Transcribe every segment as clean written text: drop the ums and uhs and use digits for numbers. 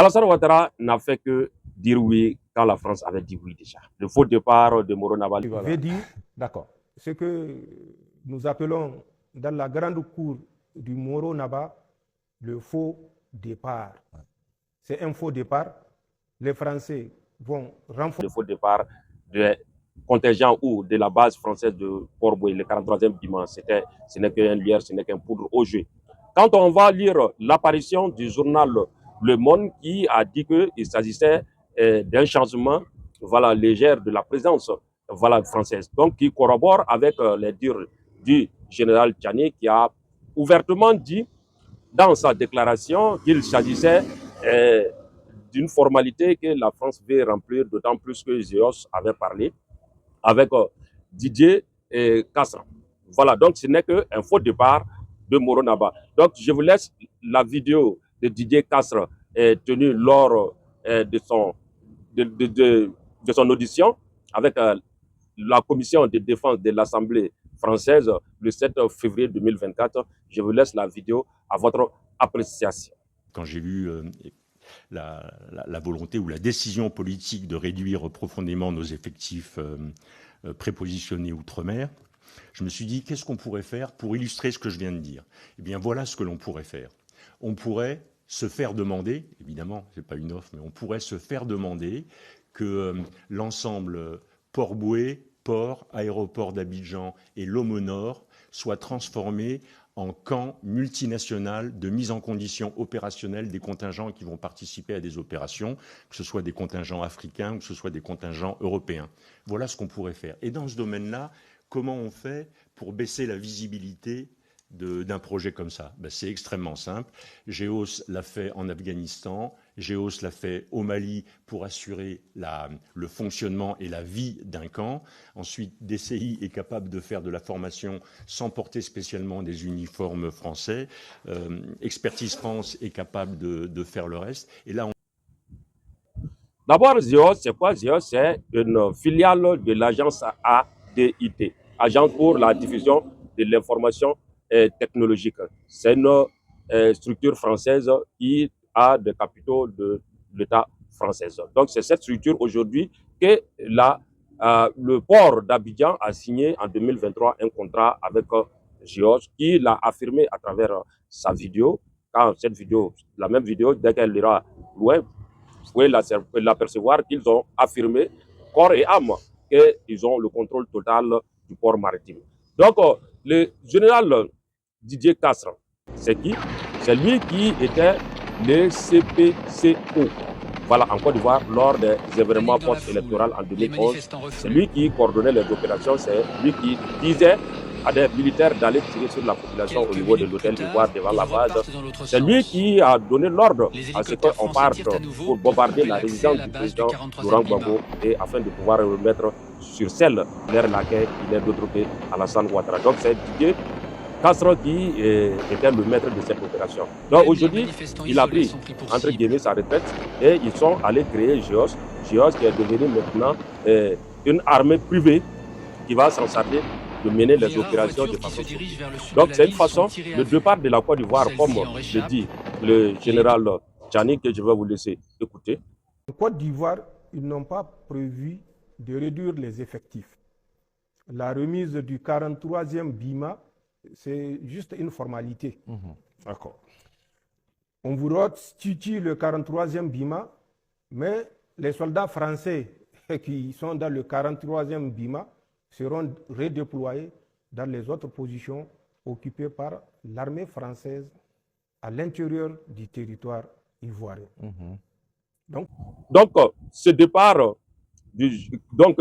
Alassane Ouattara n'a fait que dire oui quand la France avait dit oui déjà. Le faux départ de Moro Nabal. Je vais dire, d'accord, ce que nous appelons dans la grande cour du Moro Naba le faux départ. C'est un faux départ. Les Français vont renforcer le faux départ des contingents ou de la base française de Port-Boué, le 43e dimanche. Ce n'est qu'un lièvre, ce n'est qu'un poudre au jeu. Quand on va lire l'apparition du journal Le Monde qui a dit qu'il s'agissait d'un changement léger de la présence française, donc qui corrobore avec les dires du général Tchani qui a ouvertement dit dans sa déclaration qu'il s'agissait d'une formalité que la France veut remplir, d'autant plus que Zeos avait parlé avec Didier Castro. Voilà, donc ce n'est qu'un faux départ de Moro Naba. Donc je vous laisse la vidéo de Didier Castro tenue lors de son audition avec la commission de défense de l'Assemblée française le 7 février 2024. Je vous laisse la vidéo à votre appréciation. Quand j'ai vu la volonté ou la décision politique de réduire profondément nos effectifs prépositionnés outre-mer, je me suis dit, qu'est-ce qu'on pourrait faire pour illustrer ce que je viens de dire? Eh bien, voilà ce que l'on pourrait faire. On pourrait se faire demander, évidemment, ce n'est pas une offre, mais on pourrait se faire demander que l'ensemble Port-Boué, port, aéroport d'Abidjan et Lomé Nord soient transformés en camp multinational de mise en condition opérationnelle des contingents qui vont participer à des opérations, que ce soit des contingents africains ou que ce soit des contingents européens. Voilà ce qu'on pourrait faire. Et dans ce domaine-là, comment on fait pour baisser la visibilité d'un projet comme ça? C'est extrêmement simple. GEOS l'a fait en Afghanistan, GEOS l'a fait au Mali pour assurer le fonctionnement et la vie d'un camp. Ensuite, DCI est capable de faire de la formation sans porter spécialement des uniformes français. Expertise France est capable de faire le reste. Et là, D'abord, GEOS, c'est quoi? GEOS, c'est une filiale de l'agence ADIT, Agence pour la diffusion de l'information technologique. C'est une structure française qui a des capitaux de l'État français. Donc, c'est cette structure aujourd'hui que le port d'Abidjan a signé en 2023 un contrat avec GEOS qui l'a affirmé à travers sa vidéo. Quand cette vidéo, la même vidéo, dès qu'elle ira loin, vous pouvez l'apercevoir qu'ils ont affirmé corps et âme qu'ils ont le contrôle total du port maritime. Donc, le général Didier Castro, c'est qui? C'est lui qui était le CPCO. Voilà, en Côte d'Ivoire, lors des événements post-électoraux en 2011. C'est lui qui coordonnait les opérations, c'est lui qui disait à des militaires d'aller tirer sur la population au niveau de l'hôtel d'Ivoire devant la base. C'est lui qui a donné l'ordre à ce qu'on parte pour bombarder la résidence du président Laurent Gbagbo et afin de pouvoir remettre sur selle l'air laquais il est d'autre côté Alassane Ouattara. Donc c'est Didier Castro qui était le maître de cette opération. Donc aujourd'hui, il a pris entre guillemets sa retraite et ils sont allés créer GEOS. GEOS qui est devenu maintenant une armée privée qui va s'en charger de mener les opérations de façon sécuritaire. Donc c'est une façon, le départ de la Côte d'Ivoire, comme le dit le général Tchani, que je vais vous laisser écouter. En Côte d'Ivoire, ils n'ont pas prévu de réduire les effectifs. La remise du 43e BIMA, c'est juste une formalité. D'accord. On vous restitue le 43e BIMA, mais les soldats français qui sont dans le 43e BIMA seront redéployés dans les autres positions occupées par l'armée française à l'intérieur du territoire ivoirien. Donc, ce départ, dont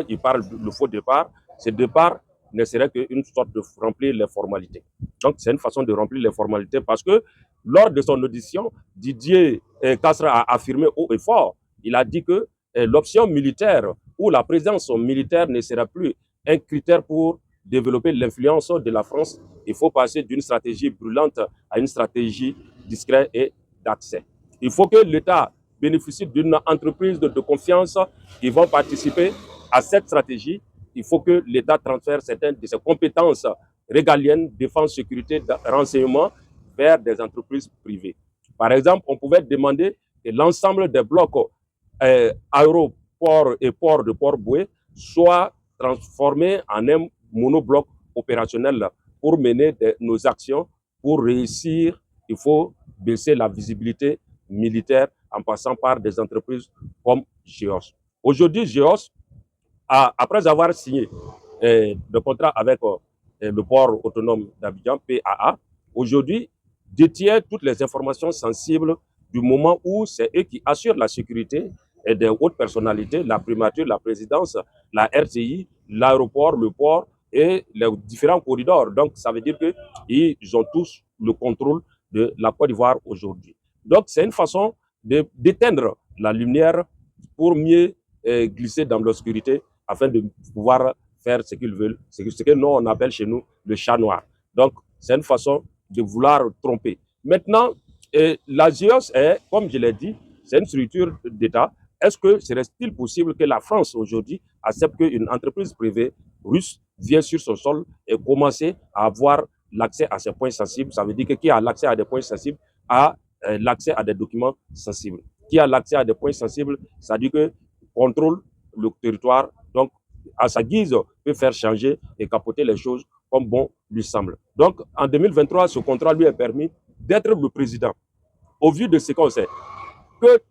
il parle, le faux départ, ce départ ne serait qu'une sorte de remplir les formalités. Donc, c'est une façon de remplir les formalités parce que lors de son audition, Didier Castro a affirmé haut et fort, il a dit que l'option militaire ou la présence militaire ne sera plus un critère pour développer l'influence de la France. Il faut passer d'une stratégie brûlante à une stratégie discrète et d'accès. Il faut que l'État bénéficie d'une entreprise de confiance qui vont participer à cette stratégie. Il faut que l'État transfère certaines de ses compétences régaliennes, défense, sécurité, renseignement, vers des entreprises privées. Par exemple, on pouvait demander que l'ensemble des blocs aéroports et ports de Port-Boué soient transformés en un monobloc opérationnel pour mener nos actions. Pour réussir, il faut baisser la visibilité militaire en passant par des entreprises comme GEOS. Aujourd'hui, GEOS, après avoir signé le contrat avec le port autonome d'Abidjan, PAA, aujourd'hui détient toutes les informations sensibles du moment où c'est eux qui assurent la sécurité et des hautes personnalités, la primature, la présidence, la RTI, l'aéroport, le port et les différents corridors. Donc, ça veut dire qu'ils ont tous le contrôle de la Côte d'Ivoire aujourd'hui. Donc, c'est une façon d'éteindre la lumière pour mieux glisser dans l'obscurité afin de pouvoir faire ce qu'ils veulent, ce que nous, on appelle chez nous le chat noir. Donc, c'est une façon de vouloir tromper. Maintenant, la GEOS est, comme je l'ai dit, c'est une structure d'État. Est-ce que serait-il possible que la France aujourd'hui accepte qu'une entreprise privée russe vienne sur son sol et commence à avoir l'accès à ces points sensibles? Ça veut dire que qui a l'accès à des points sensibles a l'accès à des documents sensibles. Qui a l'accès à des points sensibles, ça dit que contrôle le territoire, donc à sa guise peut faire changer et capoter les choses comme bon lui semble. Donc en 2023, ce contrat lui a permis d'être le président. Au vu de ce qu'on sait, que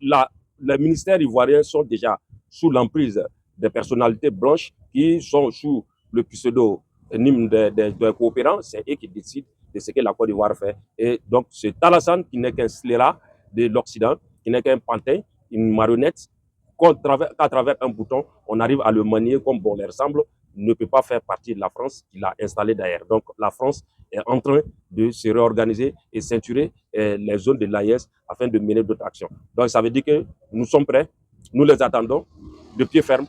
les ministères ivoiriens sont déjà sous l'emprise des personnalités blanches qui sont sous le pseudonyme des coopérants, c'est eux qui décident de ce que la Côte d'Ivoire fait. Et donc c'est Talassane qui n'est qu'un scélérat de l'Occident, qui n'est qu'un pantin, une marionnette, qu'à travers un bouton, on arrive à le manier comme bon leur semble, ne peut pas faire partie de la France qu'il a installée d'ailleurs. Donc la France est en train de se réorganiser et ceinturer les zones de l'AES afin de mener d'autres actions. Donc ça veut dire que nous sommes prêts, nous les attendons de pied ferme